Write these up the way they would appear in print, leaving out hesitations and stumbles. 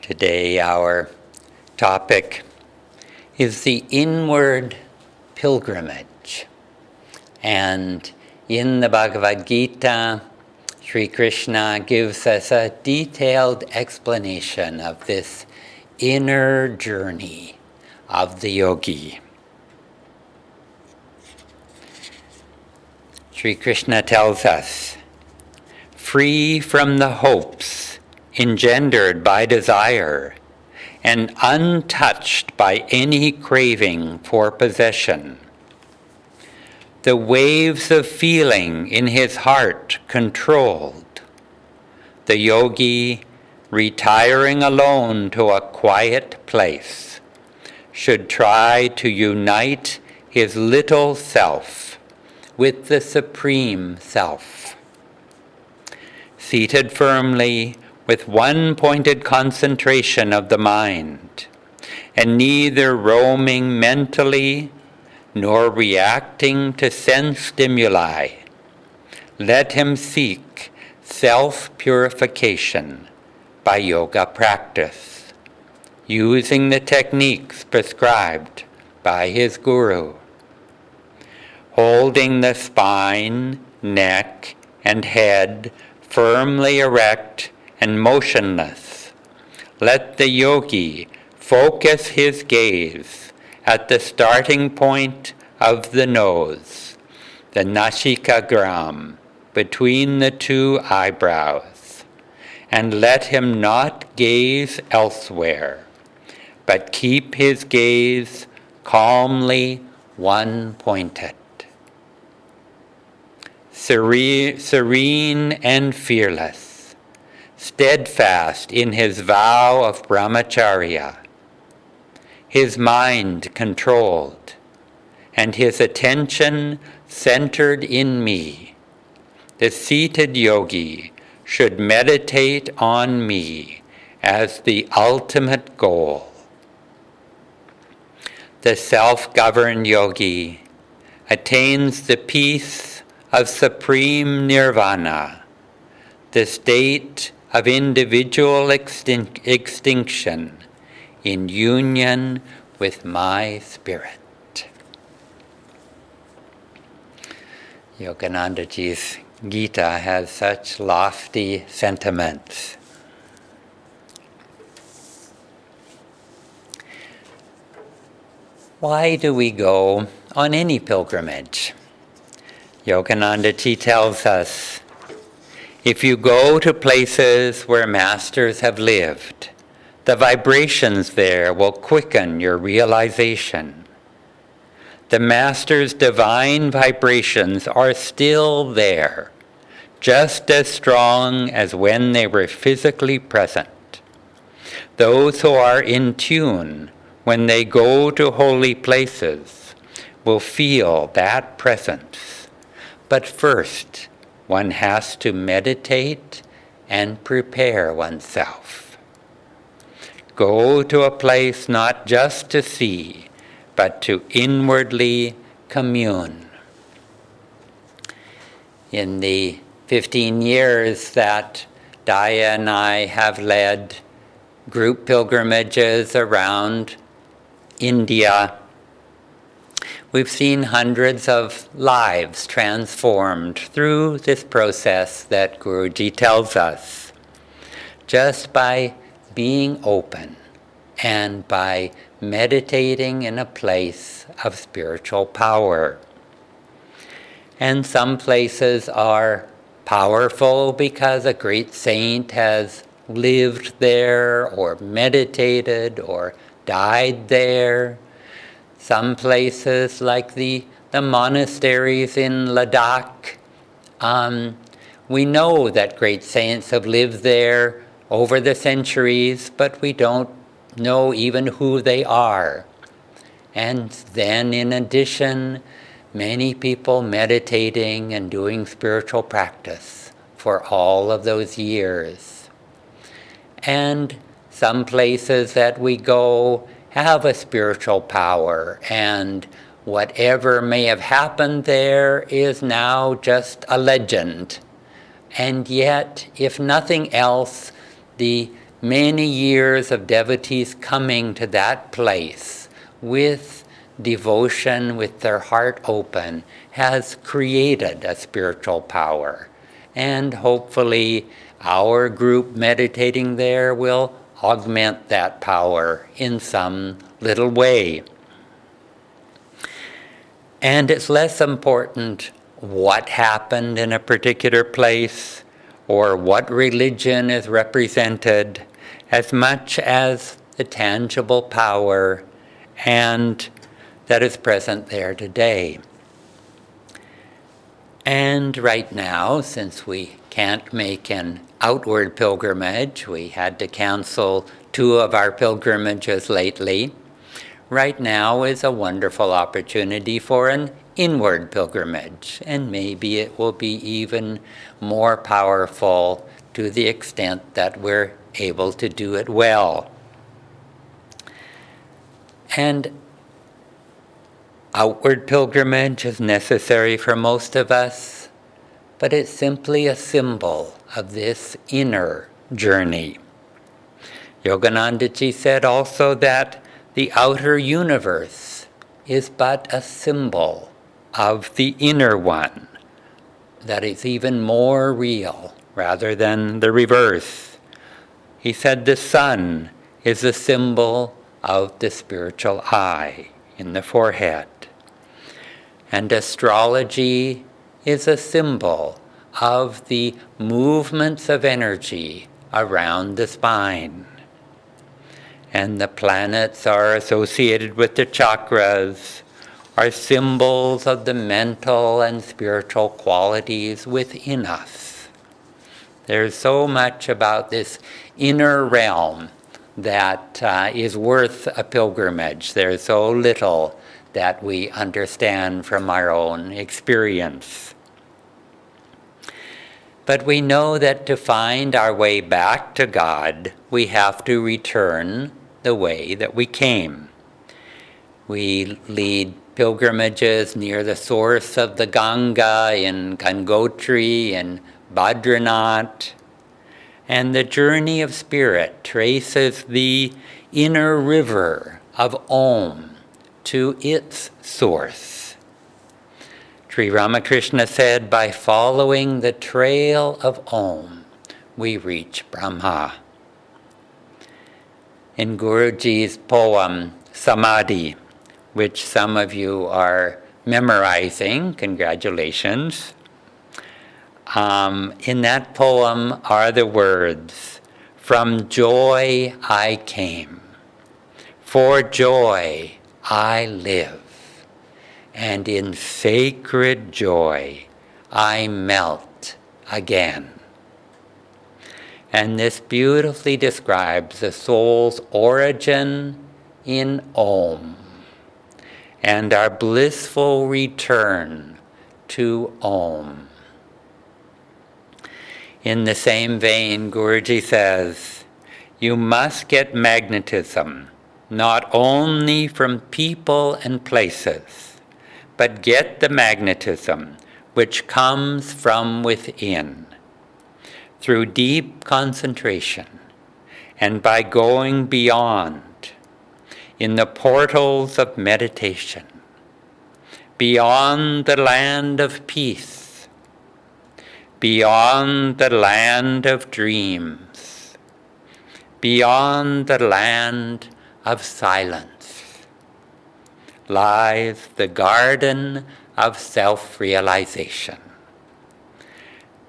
Today our topic is the inward pilgrimage. And in the Bhagavad Gita, Sri Krishna gives us a detailed explanation of this inner journey of the yogi. Sri Krishna tells us, free from the hopes engendered by desire and untouched by any craving for possession, the waves of feeling in his heart controlled, the yogi, retiring alone to a quiet place, should try to unite his little self with the Supreme Self. Seated firmly with one pointed concentration of the mind, and neither roaming mentally nor reacting to sense stimuli, let him seek self-purification by yoga practice, using the techniques prescribed by his guru. Holding the spine, neck, and head firmly erect and motionless, let the yogi focus his gaze at the starting point of the nose, the nashikagram, between the two eyebrows, and let him not gaze elsewhere, but keep his gaze calmly one-pointed. Serene and fearless, steadfast in his vow of brahmacharya, his mind controlled, and his attention centered in me, the seated yogi should meditate on me as the ultimate goal. The self-governed yogi attains the peace of supreme nirvana, the state of individual extinction in union with my spirit. Yoganandaji's Gita has such lofty sentiments. Why do we go on any pilgrimage? Yoganandaji tells us, if you go to places where masters have lived, the vibrations there will quicken your realization. The master's divine vibrations are still there, just as strong as when they were physically present. Those who are in tune when they go to holy places will feel that presence. But first, one has to meditate and prepare oneself. Go to a place not just to see, but to inwardly commune. In the 15 years that Daya and I have led group pilgrimages around India, we've seen hundreds of lives transformed through this process that Guruji tells us, just by being open and by meditating in a place of spiritual power. And some places are powerful because a great saint has lived there or meditated or died there. Some places, like the monasteries in Ladakh, we know that great saints have lived there over the centuries, but we don't know even who they are. And then, in addition, many people meditating and doing spiritual practice for all of those years. And some places that we go have a spiritual power, and whatever may have happened there is now just a legend. And yet, if nothing else, the many years of devotees coming to that place with devotion, with their heart open, has created a spiritual power. And hopefully our group meditating there will augment that power in some little way. And it's less important what happened in a particular place or what religion is represented, as much as the tangible power and that is present there today. And right now, since we can't make an outward pilgrimage, we had to cancel 2 of our pilgrimages lately. Right now is a wonderful opportunity for an inward pilgrimage, and maybe it will be even more powerful to the extent that we're able to do it well. And outward pilgrimage is necessary for most of us, but it's simply a symbol of this inner journey. Yoganandaji said also that the outer universe is but a symbol of the inner one, that is even more real rather than the reverse. He said the sun is a symbol of the spiritual eye in the forehead. And astrology is a symbol of the movements of energy around the spine. And the planets are associated with the chakras, are symbols of the mental and spiritual qualities within us. There's so much about this inner realm that is worth a pilgrimage. There's so little that we understand from our own experience. But we know that to find our way back to God, we have to return the way that we came. We lead pilgrimages near the source of the Ganga in Gangotri and Badrinath, and the journey of spirit traces the inner river of Om to its source. Sri Ramakrishna said, by following the trail of Om, we reach Brahma. In Guruji's poem, Samadhi, which some of you are memorizing, congratulations. In that poem are the words, from joy I came, for joy I live, and in sacred joy I melt again. And this beautifully describes the soul's origin in Om and our blissful return to Om. In the same vein, Guruji says, you must get magnetism, not only from people and places, but get the magnetism which comes from within, through deep concentration, and by going beyond, in the portals of meditation, beyond the land of peace, beyond the land of dreams, beyond the land of silence, lies the garden of self-realization.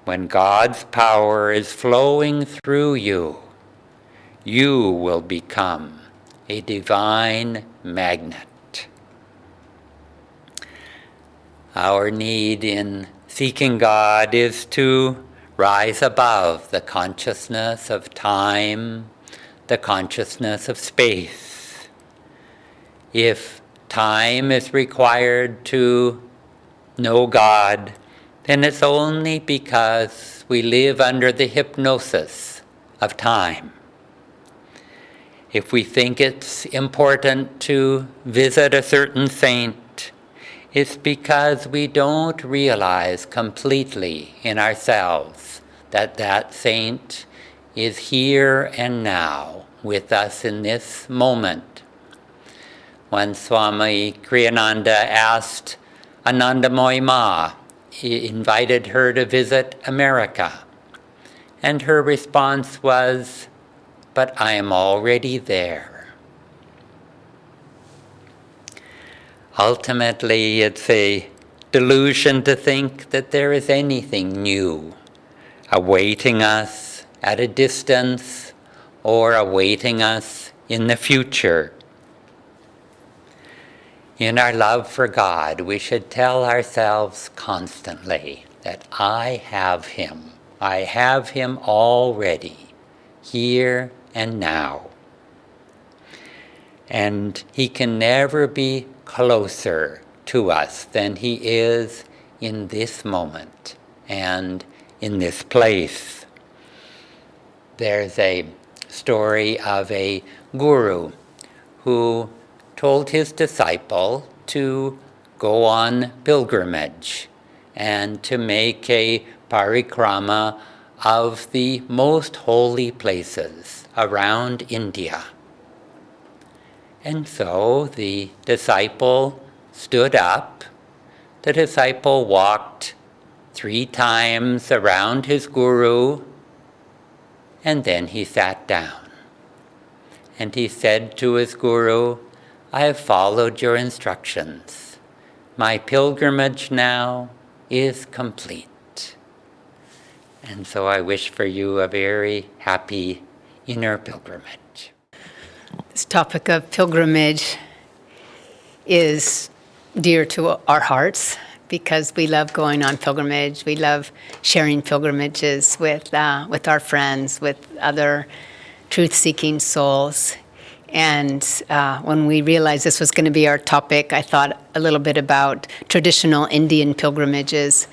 When God's power is flowing through you, you will become a divine magnet. Our need in seeking God is to rise above the consciousness of time, the consciousness of space. If time is required to know God, then it's only because we live under the hypnosis of time. If we think it's important to visit a certain saint, it's because we don't realize completely in ourselves that that saint is here and now with us in this moment. When Swami Kriyananda asked Anandamoyi Ma, he invited her to visit America, and her response was, "But I am already there." Ultimately, it's a delusion to think that there is anything new awaiting us at a distance or awaiting us in the future. In our love for God, we should tell ourselves constantly that I have Him. I have Him already, here and now. And He can never be closer to us than He is in this moment and in this place. There's a story of a guru who told his disciple to go on pilgrimage and to make a parikrama of the most holy places around India. And so the disciple stood up. The disciple walked 3 times around his guru, and then he sat down. And he said to his guru, "I have followed your instructions. My pilgrimage now is complete." And so I wish for you a very happy inner pilgrimage. This topic of pilgrimage is dear to our hearts because we love going on pilgrimage. We love sharing pilgrimages with our friends, with other truth-seeking souls. And when we realized this was going to be our topic, I thought a little bit about traditional Indian pilgrimages.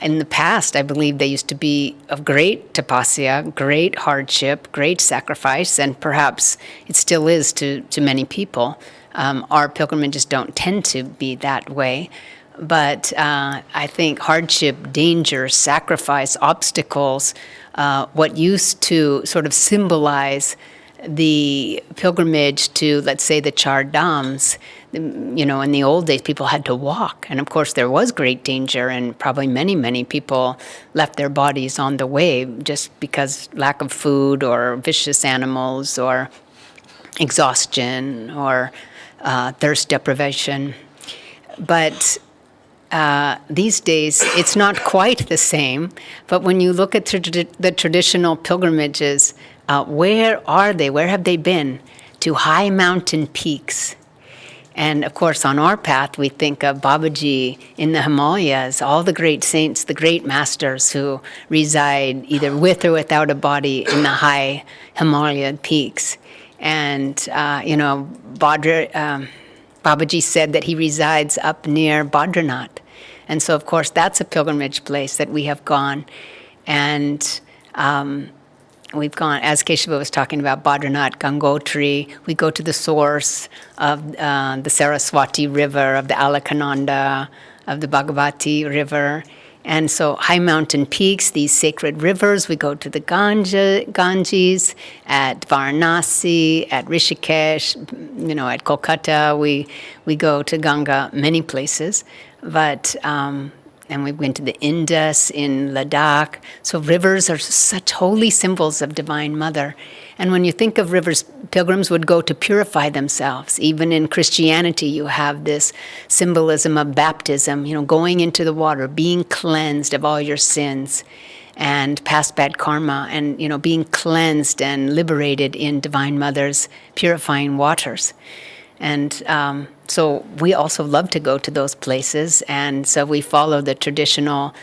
In the past, I believe they used to be of great tapasya, great hardship, great sacrifice, and perhaps it still is to many people. Our pilgrimages don't tend to be that way. But I think hardship, danger, sacrifice, obstacles, what used to sort of symbolize the pilgrimage to, let's say, the Char Dhams, in the old days, people had to walk. And of course, there was great danger, and probably many, many people left their bodies on the way just because lack of food or vicious animals or exhaustion or thirst deprivation. But these days, it's not quite the same. But when you look at the traditional pilgrimages, where are they? Where have they been? To high mountain peaks. And of course, on our path, we think of Babaji in the Himalayas, all the great saints, the great masters who reside either with or without a body in the high Himalayan peaks. And, Babaji said that he resides up near Badranath. And so, of course, that's a pilgrimage place that we have gone. And we've gone, as Keshava was talking about, Badranath, Gangotri. We go to the source of the Saraswati River, of the Alakananda, of the Bhagavati River. And so high mountain peaks, these sacred rivers, we go to the Ganges, at Varanasi, at Rishikesh, at Kolkata, we go to Ganga, many places. But, and we went to the Indus in Ladakh. So rivers are such holy symbols of Divine Mother. And when you think of rivers, pilgrims would go to purify themselves. Even in Christianity, you have this symbolism of baptism, going into the water, being cleansed of all your sins and past bad karma, and, being cleansed and liberated in Divine Mother's purifying waters. And so we also love to go to those places, and so we follow the traditional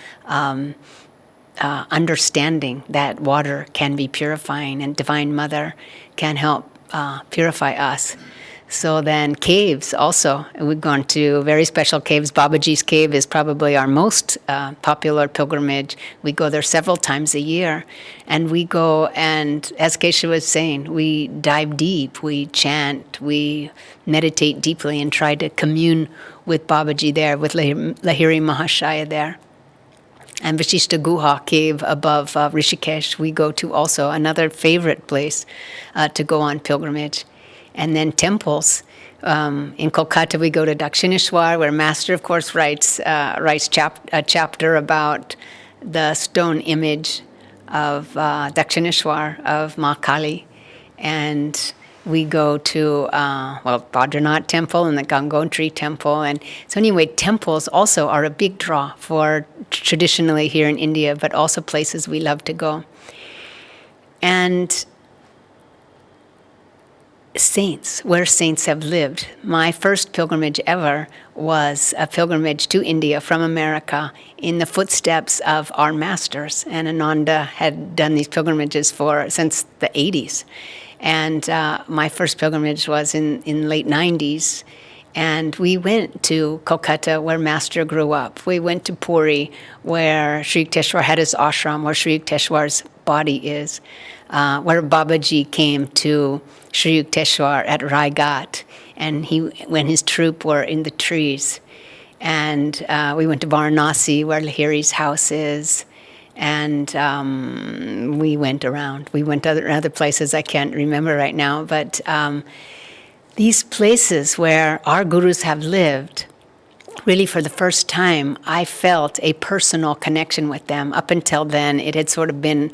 understanding that water can be purifying and Divine Mother can help purify us. So then caves also, we've gone to very special caves. Babaji's cave is probably our most popular pilgrimage. We go there several times a year. And we go and, as Keshava was saying, we dive deep, we chant, we meditate deeply and try to commune with Babaji there, with Lahiri Mahashaya there. And Vashishta Guha cave above Rishikesh, we go to also, another favorite place to go on pilgrimage. And then temples. In Kolkata, we go to Dakshineshwar, where Master, of course, writes a chapter about the stone image of Dakshineshwar, of Ma Kali. And we go to, Badrinath Temple and the Gangotri Temple. And so anyway, temples also are a big draw for traditionally here in India, but also places we love to go. And saints, where saints have lived. My first pilgrimage ever was a pilgrimage to India from America in the footsteps of our masters. And Ananda had done these pilgrimages since the 80s. And my first pilgrimage was in late 90s. And we went to Kolkata, where Master grew up. We went to Puri, where Sri Yukteswar had his ashram, where Sri Yukteswar's body is, where Babaji came to Sri Yukteswar at Raigat, and when his troop were in the trees. And we went to Varanasi, where Lahiri's house is. And we went around. We went to other places I can't remember right now. But these places where our gurus have lived, really for the first time, I felt a personal connection with them. Up until then, it had sort of been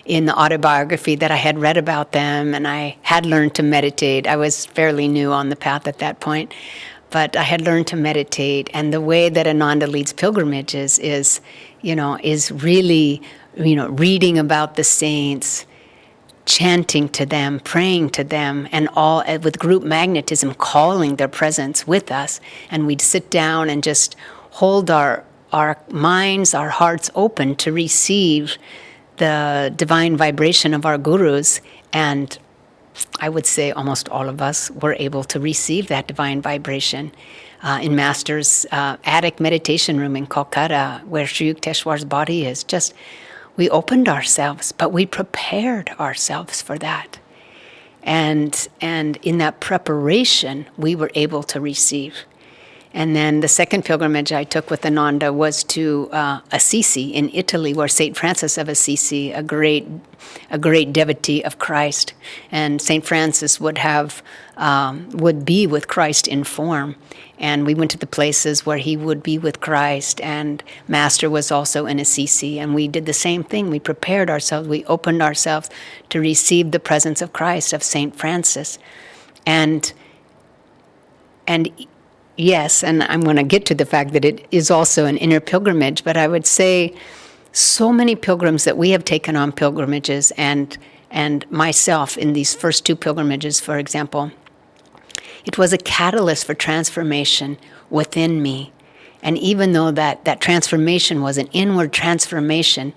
in the autobiography that I had read about them, and I had learned to meditate. I was fairly new on the path at that point. But I had learned to meditate, and the way that Ananda leads pilgrimages is really, reading about the saints, chanting to them, praying to them, and all with group magnetism, calling their presence with us. And we'd sit down and just hold our minds, our hearts open to receive the divine vibration of our gurus. And I would say almost all of us were able to receive that divine vibration in Master's attic meditation room in Kolkata, where Sri Yukteswar's body is. Just, we opened ourselves, but we prepared ourselves for that. And in that preparation, we were able to receive. And then the second pilgrimage I took with Ananda was to Assisi in Italy, where St. Francis of Assisi, a great devotee of Christ, and St. Francis would be with Christ in form. And we went to the places where he would be with Christ, and Master was also in Assisi, and we did the same thing. We prepared ourselves, we opened ourselves to receive the presence of Christ, of St. Francis. And yes, and I'm going to get to the fact that it is also an inner pilgrimage, but I would say so many pilgrims that we have taken on pilgrimages, and myself in these first two pilgrimages, for example, it was a catalyst for transformation within me. And even though that transformation was an inward transformation,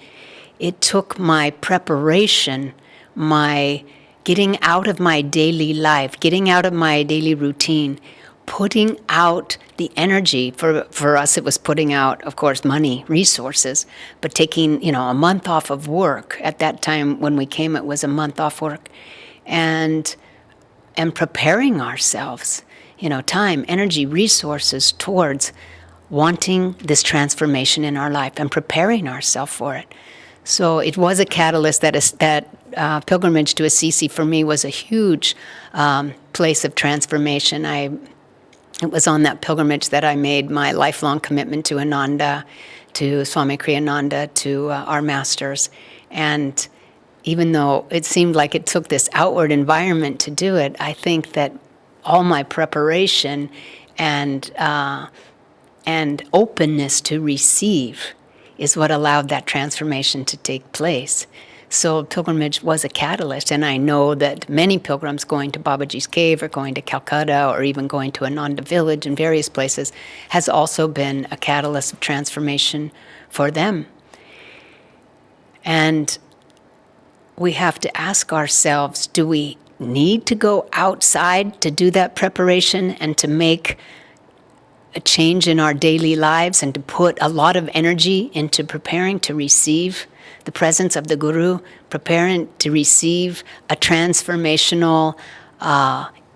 it took my preparation, my getting out of my daily life, getting out of my daily routine, putting out the energy. For us, it was putting out, of course, money, resources, but taking, a month off of work. At that time when we came, it was a month off work. And preparing ourselves, time, energy, resources towards wanting this transformation in our life and preparing ourselves for it. So it was a catalyst. That pilgrimage to Assisi for me was a huge place of transformation. It was on that pilgrimage that I made my lifelong commitment to Ananda, to Swami Kriyananda, to our masters. And even though it seemed like it took this outward environment to do it, I think that all my preparation and openness to receive is what allowed that transformation to take place. So pilgrimage was a catalyst, and I know that many pilgrims going to Babaji's cave or going to Calcutta or even going to Ananda village and various places has also been a catalyst of transformation for them. And we have to ask ourselves, do we need to go outside to do that preparation and to make a change in our daily lives and to put a lot of energy into preparing to receive the presence of the Guru, preparing to receive a transformational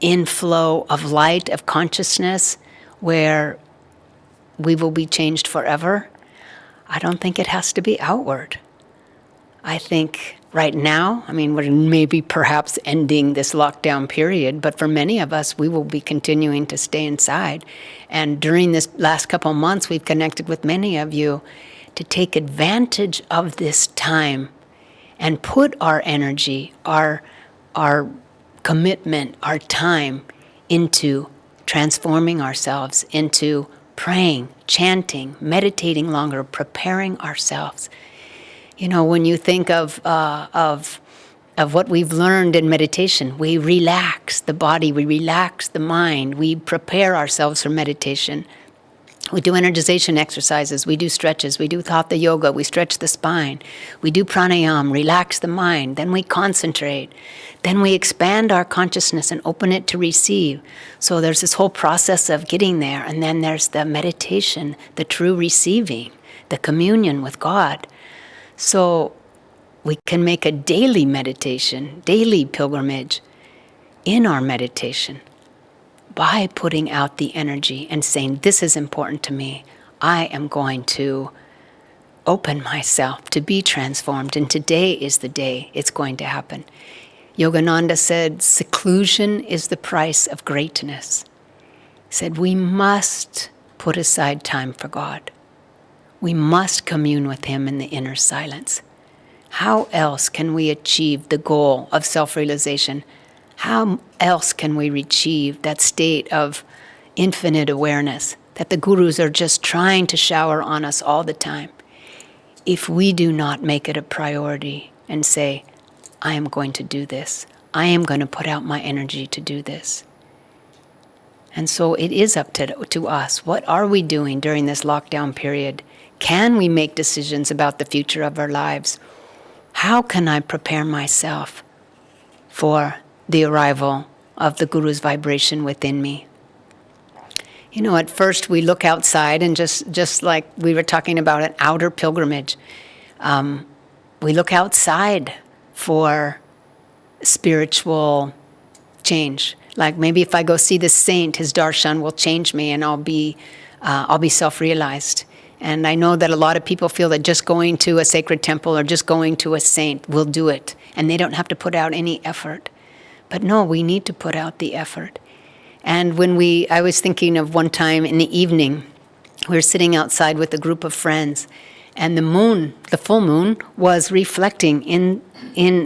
inflow of light, of consciousness, where we will be changed forever? I don't think it has to be outward. I think right now, we're maybe perhaps ending this lockdown period, but for many of us, we will be continuing to stay inside. And during this last couple of months, we've connected with many of you to take advantage of this time and put our energy, our commitment, our time into transforming ourselves, into praying, chanting, meditating longer, preparing ourselves. When you think of what we've learned in meditation, we relax the body, we relax the mind, we prepare ourselves for meditation. We do energization exercises, we do stretches, we do hatha yoga, we stretch the spine, we do pranayama, relax the mind, then we concentrate, then we expand our consciousness and open it to receive. So there's this whole process of getting there, and then there's the meditation, the true receiving, the communion with God. So we can make a daily meditation, daily pilgrimage in our meditation by putting out the energy and saying, this is important to me. I am going to open myself to be transformed, and today is the day it's going to happen. Yogananda said, seclusion is the price of greatness. He said, we must put aside time for God. We must commune with Him in the inner silence. How else can we achieve the goal of self-realization? How else can we achieve that state of infinite awareness that the gurus are just trying to shower on us all the time, if we do not make it a priority and say, I am going to do this. I am going to put out my energy to do this. And so it is up to us. What are we doing during this lockdown period? Can we make decisions about the future of our lives? How can I prepare myself for the arrival of the Guru's vibration within me? At first we look outside, and just like we were talking about an outer pilgrimage, we look outside for spiritual change. Like maybe if I go see this saint, his darshan will change me, and I'll be self-realized. And I know that a lot of people feel that just going to a sacred temple or just going to a saint will do it, and they don't have to put out any effort. But no, we need to put out the effort. And I was thinking of one time in the evening, we were sitting outside with a group of friends, and the moon, the full moon, was reflecting in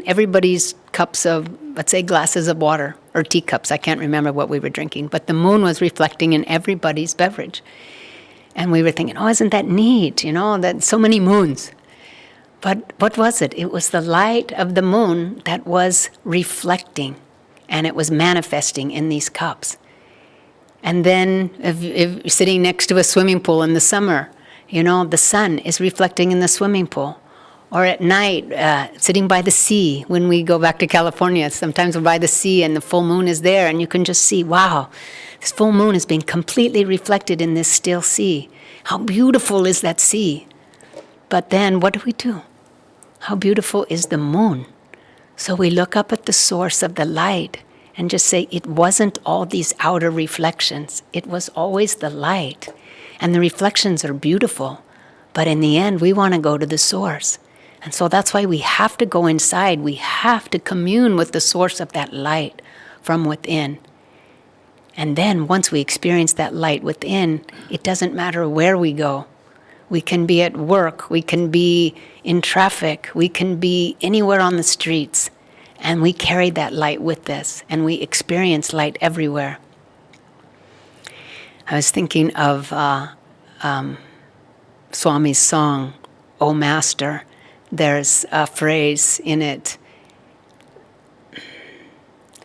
everybody's cups of, let's say, glasses of water or teacups. I can't remember what we were drinking, but the moon was reflecting in everybody's beverage. And we were thinking, oh, isn't that neat, that so many moons. But what was it? It was the light of the moon that was reflecting, and it was manifesting in these cups. And then if sitting next to a swimming pool in the summer, the sun is reflecting in the swimming pool. Or at night, sitting by the sea, when we go back to California, sometimes we're by the sea and the full moon is there, and you can just see, wow, this full moon is being completely reflected in this still sea. How beautiful is that sea? But then what do? How beautiful is the moon? So we look up at the source of the light and just say, it wasn't all these outer reflections. It was always the light. And the reflections are beautiful. But in the end, we want to go to the source. And so that's why we have to go inside. We have to commune with the source of that light from within. And then once we experience that light within, it doesn't matter where we go. We can be at work, we can be in traffic, we can be anywhere on the streets, and we carry that light with us, and we experience light everywhere. I was thinking of Swami's song, O Master. There's a phrase in it,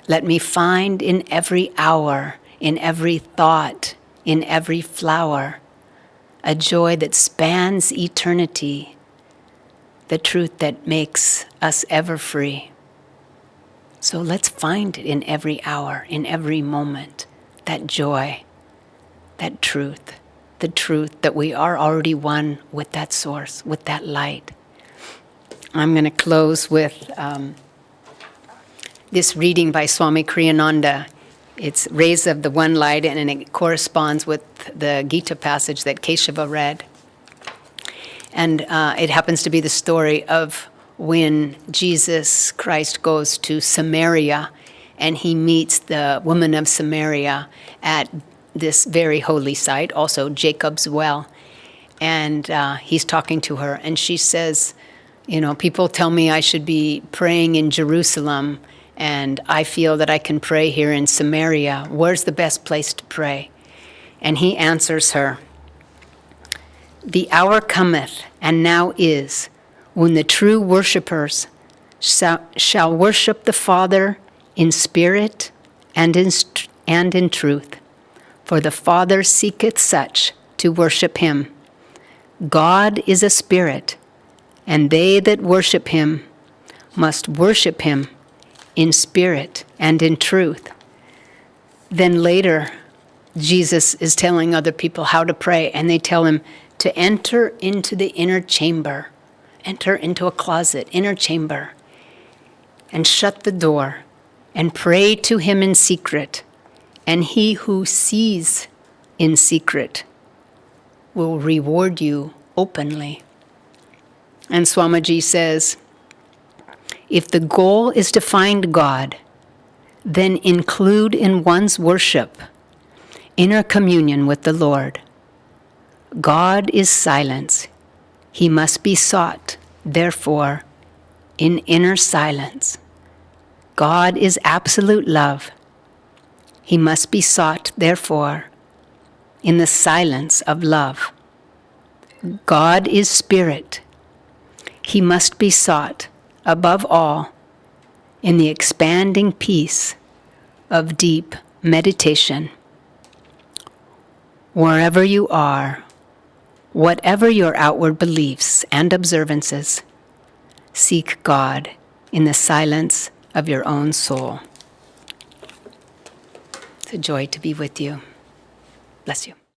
let me find in every hour, in every thought, in every flower, a joy that spans eternity, the truth that makes us ever free. So let's find it in every hour, in every moment, that joy, that truth, the truth that we are already one with that source, with that light. I'm going to close with this reading by Swami Kriyananda. It's Rays of the One Light, and it corresponds with the Gita passage that Keshava read. And it happens to be the story of when Jesus Christ goes to Samaria and he meets the woman of Samaria at this very holy site, also Jacob's well. And he's talking to her, and she says, you know, people tell me I should be praying in Jerusalem, and I feel that I can pray here in Samaria. Where's the best place to pray? And he answers her, "The hour cometh, and now is, when the true worshipers shall worship the Father in spirit and in truth. For the Father seeketh such to worship him. God is a spirit, and they that worship him must worship him in spirit and in truth." Then later, Jesus is telling other people how to pray, and they tell him to enter into the inner chamber, enter into a closet, inner chamber, and shut the door, and pray to him in secret, and he who sees in secret will reward you openly. And Swamiji says, if the goal is to find God, then include in one's worship inner communion with the Lord. God is silence. He must be sought, therefore, in inner silence. God is absolute love. He must be sought, therefore, in the silence of love. God is spirit. He must be sought, above all, in the expanding peace of deep meditation. Wherever you are, whatever your outward beliefs and observances, seek God in the silence of your own soul. It's a joy to be with you. Bless you.